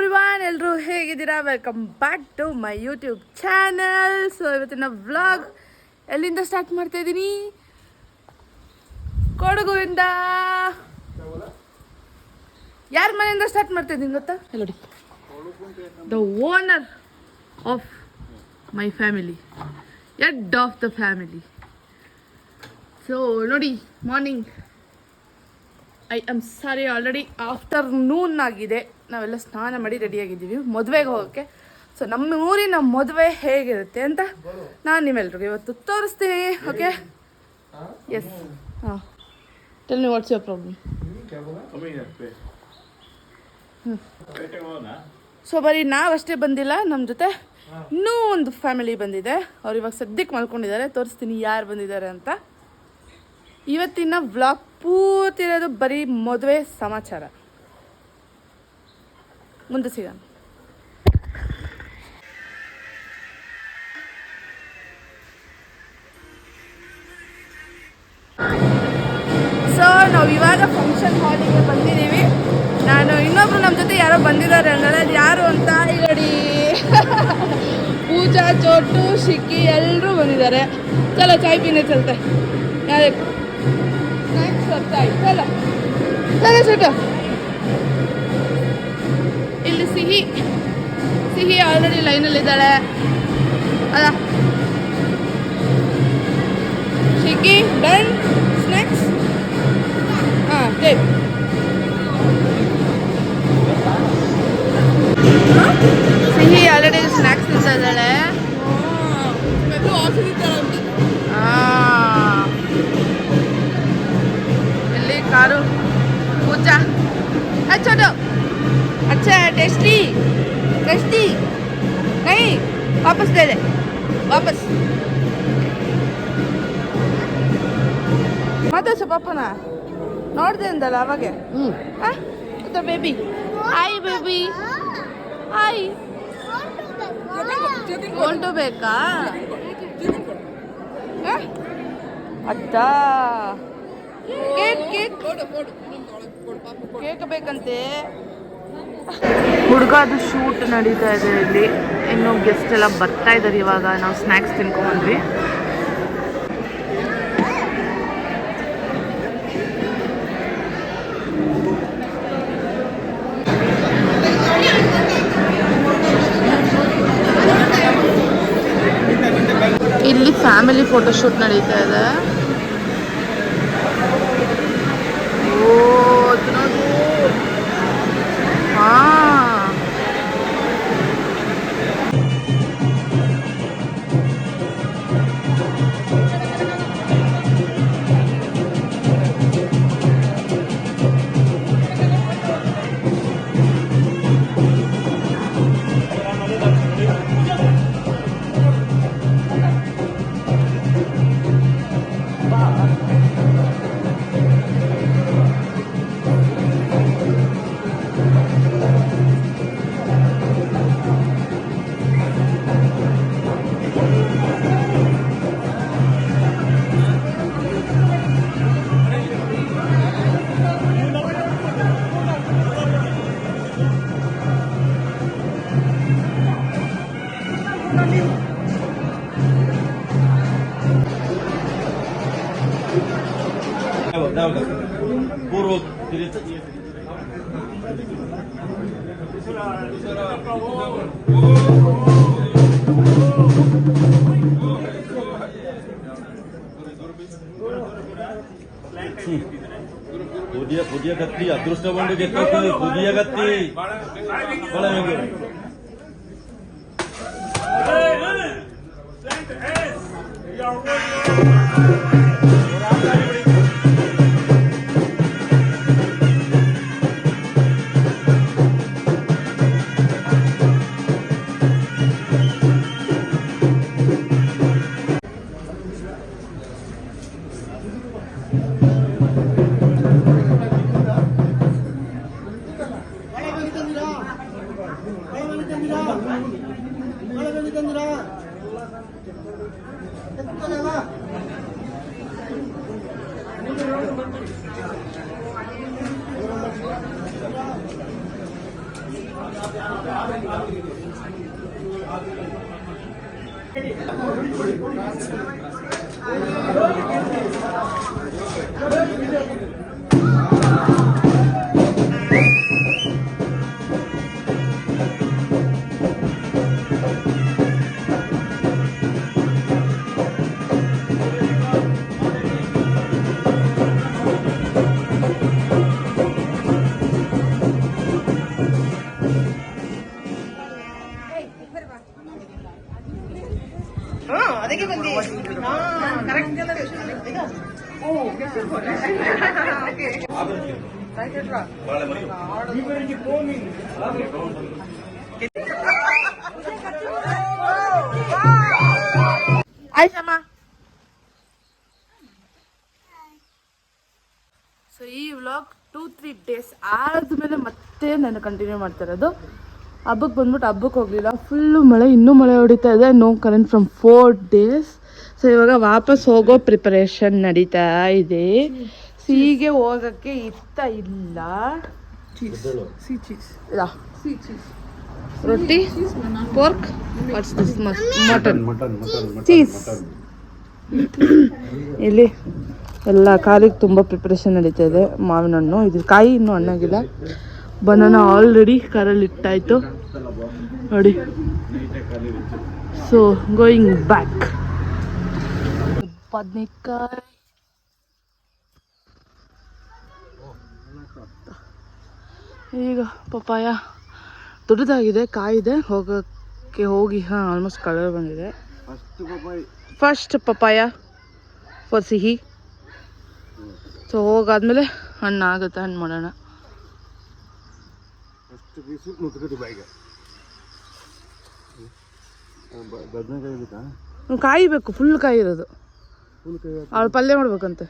Everyone, ಎಲ್ಲರೂ ಹೇಗಿದ್ದೀರಾ? Welcome back to my YouTube channel. So ಇವತ್ತಿನ ವ್ಲಾಗ್ ಎಲ್ಲಿಂದ ಸ್ಟಾರ್ಟ್ ಮಾಡ್ತಾ ಇದ್ದೀನಿ? ಕೊಡಗುವಿಂದ. ಯಾರ ಮನೆಯಿಂದ ಸ್ಟಾರ್ಟ್ ಮಾಡ್ತಾ ಇದ್ದೀನಿ ಗೊತ್ತಾ? ನೋಡಿ, the owner of my family, head of the family. So ನೋಡಿ, ಮಾರ್ನಿಂಗ್ ಆಲ್ರೆಡಿ ಆಫ್ಟರ್ನೂನ್ ಆಗಿದೆ. ನಾವೆಲ್ಲ ಸ್ನಾನ ಮಾಡಿ ರೆಡಿಯಾಗಿದ್ದೀವಿ ಮದುವೆಗೆ ಹೋಗೋಕ್ಕೆ. ಸೊ ನಮ್ಮ ಊರಿನ ಮದುವೆ ಹೇಗಿರುತ್ತೆ ಅಂತ ನಾನು ನಿಮ್ಮೆಲ್ರಿಗೂ ಇವತ್ತು ತೋರಿಸ್ತೀನಿ. Okay, yes. ಹಾಂ, tell me what's your problem. So ಬರೀ ನಾವಷ್ಟೇ ಬಂದಿಲ್ಲ, ನಮ್ಮ ಜೊತೆ ಇನ್ನೂ ಒಂದು ಫ್ಯಾಮಿಲಿ ಬಂದಿದೆ. ಅವ್ರು ಇವಾಗ ಸದ್ಯಕ್ಕೆ ಮಲ್ಕೊಂಡಿದ್ದಾರೆ. ತೋರಿಸ್ತೀನಿ ಯಾರು ಬಂದಿದ್ದಾರೆ ಅಂತ. ಇವತ್ತಿನ ವ್ಲಾಗ್ ಪೂರ್ತಿ ಇರೋದು ಬರೀ ಮದುವೆ ಸಮಾಚಾರ. ಮುಂದೆ ಸಿಗೋಣ. ಸೊ ನಾವು ಇವಾಗ ಫಂಕ್ಷನ್ ಹಾಲಿಗೆ ಬಂದಿದ್ದೀವಿ. ನಾನು ಇನ್ನೊಬ್ರು ನಮ್ಮ ಜೊತೆ ಯಾರೋ ಬಂದಿದ್ದಾರೆ ಅಂದರೆ ಅದು ಯಾರು ಅಂತ ನೋಡಿ. ಪೂಜಾ, ಚೋಟು, ಶಿಕ್ಕಿ ಎಲ್ಲರೂ ಬಂದಿದ್ದಾರೆ. ಚಲೋ ಚಾಯ್ ಪೀನೆ ಚಲತೆ. ಯಾರೇ ಸ್ನ್ಯಾಕ್ಸ್ ಚಾಯ್ ಚಲೋ ಚಲೋ ಚೋಟು. ಇಲ್ಲಿ ಸಿಹಿ ಆಲ್ರೆಡಿ ಲೈನಲ್ಲಿದ್ದಾಳೆ ಅಲ್ಲ. ಶಿಕ್ಕಿ ಡನ್. ಸ್ನ್ಯಾಕ್ಸ್ ಹಾಂ ಟೇಕ್. ಸಿಹಿ ಆಲ್ರೆಡಿ ಸ್ನ್ಯಾಕ್ಸ್ ತಿಂತಾ ಇದ್ದಾಳೆ. ಇಲ್ಲಿ ಕಾರು ಪೂಜಾ. छोटो अच्छा है, टेस्टी टेस्टी नहीं, वापस दे दे वापस. ಮಾತಾಡ್ಸು ಪಾಪನ. ನೋಡ್ದೆ ಅಂದಲ್ಲ ಅವಾಗೆ. Baby hi, baby hi. ಗೊಂಟು ಬೇಕಾ? ಅತ್ತ ಕೇಕ್ ಕೇಕ್ ಕೇಕ್ ಬೇಕಂತೆ. ಹುಡುಗದು ಶೂಟ್ ನಡೀತಾ ಇದೆ ಇಲ್ಲಿ. ಇನ್ನು ಗೆಸ್ಟ್ ಎಲ್ಲ ಬರ್ತಾ ಇದ್ದಾರೆ. ಇವಾಗ ನಾವು ಸ್ನ್ಯಾಕ್ಸ್ ತಿನ್ಕೊಂಡ್ಬಂದ್ವಿ. ಇಲ್ಲಿ ಫ್ಯಾಮಿಲಿ ಫೋಟೋ ಶೂಟ್ ನಡೀತಾ ಇದೆ. पूर्व पुदिय कत्ती ಅದೃಷ್ಟ ಬಂದು ಗೆದ್ದಕ್ಕೆ पुदिय कत्ती ಒಳಗೆ ಅದಕ್ಕೆ ಬಂದಿ ಕರೆಕ್ಟ್ ಆಯ್ತಮ್ಮ. ಸೊ ಈ ವ್ಲಾಗ್ 2-3 ಡೇಸ್ ಆದಮೇಲೆ ಮತ್ತೆ ನಾನು ಕಂಟಿನ್ಯೂ ಮಾಡ್ತಾ ಇರೋದು. ಹಬ್ಬಕ್ಕೆ ಬಂದ್ಬಿಟ್ಟು ಹಬ್ಬಕ್ಕೆ ಹೋಗಲಿಲ್ಲ, ಫುಲ್ಲು ಮಳೆ, ಇನ್ನೂ ಮಳೆ ಹೊಡಿತಾ ಇದೆ. No current from 4 days. So ಇವಾಗ ವಾಪಸ್ ಹೋಗೋ ಪ್ರಿಪರೇಷನ್ ನಡೀತಾ ಇದೆ. ಸಿಹಿಗೆ ಹೋಗೋಕ್ಕೆ ಇಷ್ಟ ಇಲ್ಲ. ರೊಟ್ಟಿ, ಪೋರ್ಕ್, ಮಟನ್, ಚೀಸ್. ಇಲ್ಲಿ ಎಲ್ಲ ಕಾಲಿಗೆ ತುಂಬ ಪ್ರಿಪ್ರೇಷನ್ ನಡೀತಾ ಇದೆ. ಮಾವಿನ ಹಣ್ಣು, ಇದು ಕಾಯಿ ಇನ್ನೂ ಹಣ್ಣಾಗಿಲ್ಲ. ಬನಾನ ಆಲ್ರೆಡಿ ಕಾರಲ್ಲಿ ಇಟ್ಟಾಯಿತು ನೋಡಿ. So going back. ಬದನೆಕಾಯಿ, ಈಗ ಪಪ್ಪಾಯ ದೊಡ್ಡದಾಗಿದೆ, ಕಾಯಿದೆ, ಹೋಗೋಕ್ಕೆ ಹೋಗಿ ಆಲ್ಮೋಸ್ಟ್ ಕಲರ್ ಬಂದಿದೆ. ಫಸ್ಟ್ ಪಪ್ಪಾಯ ಫಾರ್ ಸಿಹಿ. ಸೊ ಹೋಗಾದ್ಮೇಲೆ ಹಣ್ಣು ಆಗುತ್ತೆ, ಹಣ್ಣು ಮಾಡೋಣ. ಕಾಯಿ ಬೇಕು, ಫುಲ್ ಕಾಯಿ ಇರೋದು. ಅವಳು ಪಲ್ಯ ಮಾಡ್ಬೇಕಂತೆ.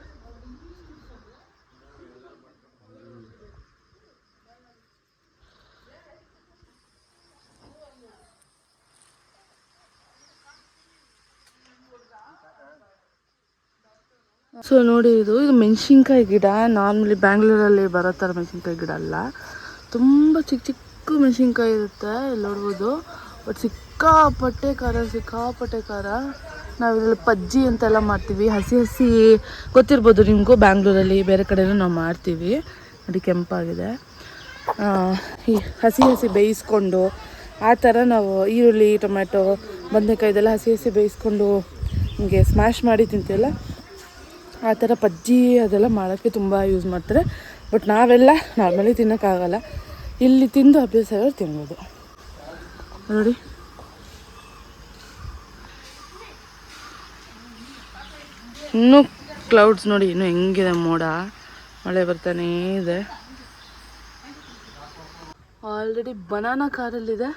ಸೊ ನೋಡಿ, ಇದು ಮೆಣಸಿನ್ಕಾಯಿ ಗಿಡ. ನಾರ್ಮಲಿ ಬ್ಯಾಂಗ್ಳೂರಲ್ಲಿ ಬರೋ ಥರ ಮೆಣಸಿನ್ಕಾಯಿ ಗಿಡ ಅಲ್ಲ, ತುಂಬ ಚಿಕ್ಕ ಚಿಕ್ಕ ಮೆಣಸಿನ್ಕಾಯಿ ಇರುತ್ತೆ, ಇಲ್ಲಿ ನೋಡ್ಬೋದು. ಬಟ್ ಸಿಕ್ಕಾಪಟ್ಟೆ ಖಾರ. ನಾವಿದ್ರಲ್ಲಿ ಪಜ್ಜಿ ಅಂತೆಲ್ಲ ಮಾಡ್ತೀವಿ. ಹಸಿ ಗೊತ್ತಿರ್ಬೋದು ನಿಮಗೂ, ಬ್ಯಾಂಗ್ಳೂರಲ್ಲಿ ಬೇರೆ ಕಡೆನೂ ನಾವು ಮಾಡ್ತೀವಿ. ನೋಡಿ ಕೆಂಪಾಗಿದೆ. ಈ ಹಸಿ ಬೇಯಿಸ್ಕೊಂಡು ಆ ಥರ ನಾವು ಈರುಳ್ಳಿ, ಟೊಮೆಟೊ, ಬದನೆಕಾಯಿ ಇದೆಲ್ಲ ಹಸಿ ಬೇಯಿಸ್ಕೊಂಡು ಹಿಂಗೆ ಸ್ಮ್ಯಾಶ್ ಮಾಡಿ ತಿಂತೀವಲ್ಲ, ಆ ಥರ ಪಜ್ಜಿ ಅದೆಲ್ಲ ಮಾಡೋಕ್ಕೆ ತುಂಬ ಯೂಸ್ ಮಾಡ್ತಾರೆ. ಬಟ್ ನಾವೆಲ್ಲ ನಾರ್ಮಲಿ ತಿನ್ನೋಕ್ಕಾಗಲ್ಲ, ಇಲ್ಲಿ ತಿಂದು ಅಭ್ಯಾಸ ತಿನ್ಬೋದು. ನೋಡಿ ಇನ್ನೂ ಕ್ಲೌಡ್ಸ್ ನೋಡಿ, ಇನ್ನೂ ಹೆಂಗಿದೆ ಮೋಡ, ಮಳೆ ಬರ್ತಾನೇ ಇದೆ. ಆಲ್ರೆಡಿ ಬನಾನಾ ಕಾರಲ್ಲಿದೆ,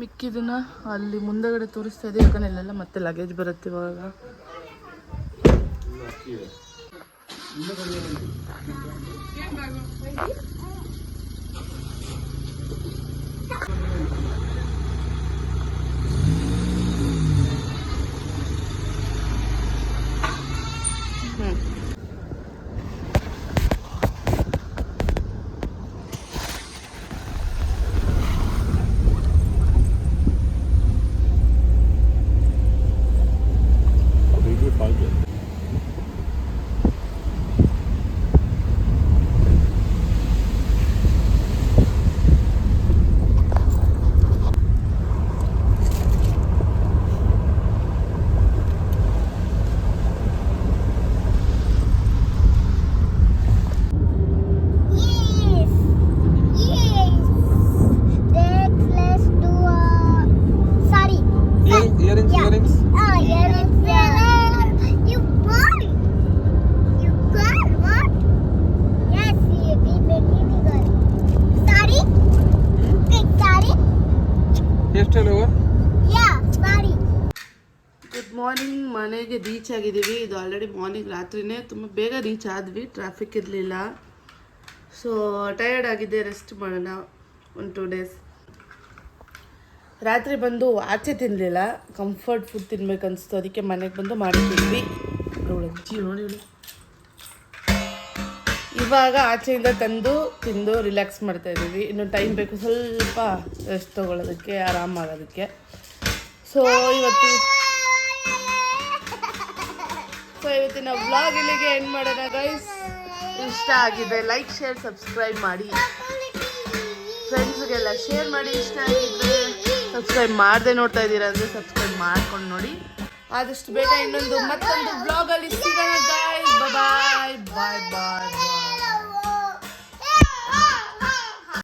ಮಿಕ್ಕಿದನ್ನ ಅಲ್ಲಿ ಮುಂದಗಡೆ ತೋರಿಸ್ತಾ ಇದೆ. ಯಾಕಂದ್ರೆ ಇಲ್ಲೆಲ್ಲ ಮತ್ತೆ ಲಗೇಜ್ ಬರುತ್ತೆ ಇವಾಗ. Good morning. ಮನೆಗೆ ರೀಚ್ ಆಗಿದ್ದೀವಿ. ಇದು ಆಲ್ರೆಡಿ ಮಾರ್ನಿಂಗ್, ರಾತ್ರಿನೇ ತುಂಬ ಬೇಗ ರೀಚ್ ಆದ್ವಿ, ಟ್ರಾಫಿಕ್ ಇರಲಿಲ್ಲ. ಸೊ ಟಯರ್ಡ್ ಆಗಿದೆ, ರೆಸ್ಟ್ ಮಾಡೋಣ 1-2 days. ರಾತ್ರಿ ಬಂದು ಆಚೆ ತಿನ್ನಲಿಲ್ಲ, ಕಂಫರ್ಟ್ ಫುಡ್ ತಿನ್ಬೇಕನ್ನಿಸ್ತು, ಅದಕ್ಕೆ ಮನೆಗೆ ಬಂದು ಮಾಡಿದ್ವಿ. ನೋಡಿ ಇವಾಗ ಆಚೆಯಿಂದ ತಂದು ತಿಂದು ರಿಲ್ಯಾಕ್ಸ್ ಮಾಡ್ತಾ ಇದ್ದೀವಿ. ಇನ್ನು ಟೈಮ್ ಬೇಕು ಸ್ವಲ್ಪ ರೆಸ್ಟ್ ತೊಗೊಳೋದಕ್ಕೆ, ಆರಾಮಾಗೋದಕ್ಕೆ. ಸೊ ಇವತ್ತಿನ ವ್ಲಾಗ್ ಇಲ್ಲಿಗೆ ಎಂಡ್ ಮಾಡೋಣ ಗೈಸ್. ಇಷ್ಟ ಆಗಿದೆ ಲೈಕ್ ಶೇರ್ ಸಬ್ಸ್ಕ್ರೈಬ್ ಮಾಡಿ, ಫ್ರೆಂಡ್ಸ್ಗೆಲ್ಲ ಶೇರ್ ಮಾಡಿ. ಇಷ್ಟ ಆಗಿದ್ರೆ ಸಬ್ಸ್ಕ್ರೈಬ್ ಮಾಡದೆ ನೋಡ್ತಾ ಇದ್ದೀರಾ ಅಂದರೆ ಸಬ್ಸ್ಕ್ರೈಬ್ ಮಾಡ್ಕೊಂಡು ನೋಡಿ. ಆದಷ್ಟು ಬೇಗ ಮತ್ತೊಂದು ವ್ಲಾಗಲ್ಲಿ ಸಿಗೋಣ ಗೈಸ್. ಬಾಯ್ ಬಾಯ್ ಬಾಯ್ ಬಾಯ್ ಬಾಯ್.